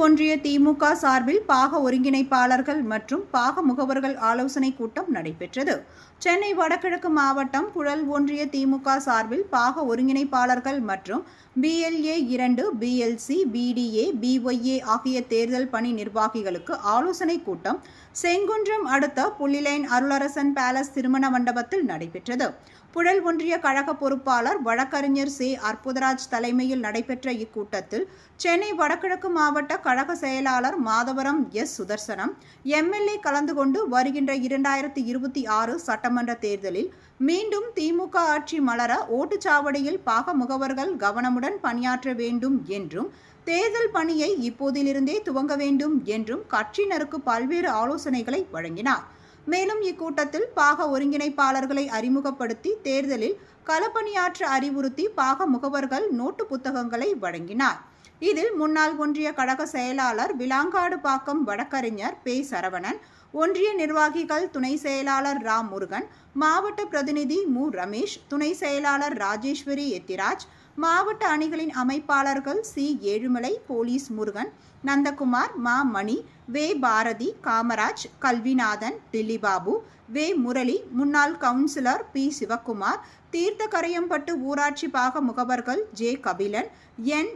ஒன்றிய திமுக சார்பில் பாக ஒருங்கிணைப்பாளர்கள் மற்றும் பாக முகவர்கள் ஆலோசனை கூட்டம் நடைபெற்றது. சென்னை வடகிழக்கு மாவட்டம் புழல் ஒன்றிய திமுக சார்பில் பாக ஒருங்கிணைப்பாளர்கள் மற்றும் BLA 2, BLC, BDA, BYA ஆகிய தேர்தல் பணி நிர்வாகிகளுக்கு ஆலோசனை கூட்டம் செங்குன்றம் அடுத்த புள்ளிலைன் அருளரசன் பேலஸ் திருமண மண்டபத்தில் நடைபெற்றது. புழல் ஒன்றிய கழக பொறுப்பாளர் வழக்கறிஞர் சே. அற்புதராஜ் தலைமையில் நடைபெற்ற இக்கூட்டத்தில் சென்னை வடகிழக்கு மாவட்ட கழக செயலாளர் மாதவரம் சுதர்சனம் MLA கலந்து கொண்டு வருகின்ற 2026 சட்டமன்ற தேர்தலில் மீண்டும் திமுக ஆட்சி மலர ஓட்டுச்சாவடியில் பாக முகவர்கள் கவனமுடன் பணியாற்ற வேண்டும் என்றும் தேர்தல் பணியை இப்போதிலிருந்தே துவங்க வேண்டும் என்றும் கட்சியினருக்கு பல்வேறு ஆலோசனைகளை வழங்கினார். மேலும் இக்கூட்டத்தில் பாக ஒருங்கிணைப்பாளர்களை அறிமுகப்படுத்தி தேர்தலில் களப்பணியாற்ற அறிவுறுத்தி பாக முகவர்கள் நோட்டு புத்தகங்களை வழங்கினார். இதில் முன்னாள் ஒன்றிய கழக செயலாளர் விலாங்காடு பாக்கம் வழக்கறிஞர் பே. சரவணன், ஒன்றிய நிர்வாகிகள் துணை செயலாளர் ரா. முருகன், மாவட்ட பிரதிநிதி மு. ரமேஷ், துணை செயலாளர் ராஜேஸ்வரி எத்திராஜ், மாவட்ட அணிகளின் அமைப்பாளர்கள் சி. ஏழுமலை, போலீஸ் முருகன், நந்தகுமார், மா. மணி, வே. பாரதி, காமராஜ், கல்விநாதன், டில்லிபாபு, வே. முரளி, முன்னாள் கவுன்சிலர் பி. சிவக்குமார், தீர்த்தக்கரையம்பட்டு ஊராட்சி பாக முகவர்கள் J. Kabilan, N.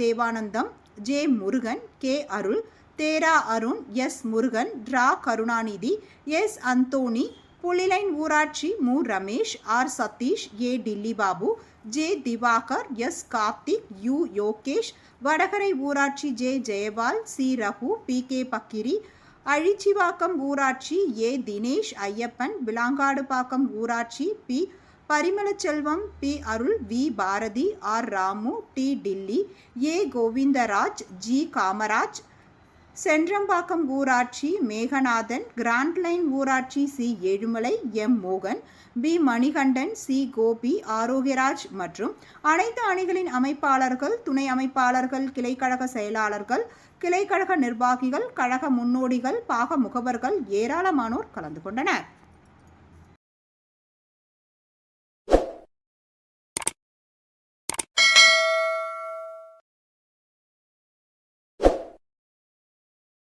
Devanandham, J. Murugan, K. Arul, Thera Arun, S. Murugan, ரா. கருணாநிதி, எஸ். அந்தோணி, புலிலைன் ஊராட்சி மு. Ramesh, R. Sathish, A. Dillibabu, J. Diwakar, S. Karthik, U. Yogesh, Vadakarai ஊராட்சி J. Jayapal, C. Raghu, P. K. Pakkiri, Azhichivakkam ஊராட்சி ஏ. தினேஷ், ஐயப்பன், விலாங்காடுபாக்கம் ஊராட்சி P. Parimalaselvam, P. Arul, V. Bharathi, R. Ramu, D. Dilli, A. Govindaraj, G. Kamaraj, Senrambakkam ஊராட்சி மேகநாதன், கிராண்ட் லைன் ஊராட்சி சி. ஏழுமலை, எம். மோகன், பி. மணிகண்டன், சி. கோபி, ஆரோக்கியராஜ் மற்றும் அனைத்து அணிகளின் அமைப்பாளர்கள், துணை அமைப்பாளர்கள், கிளைக்கழக செயலாளர்கள், கிளைக்கழக நிர்வாகிகள், கழக முன்னோடிகள், பாக முகவர்கள் ஏராளமானோர் கலந்து கொண்டனர்.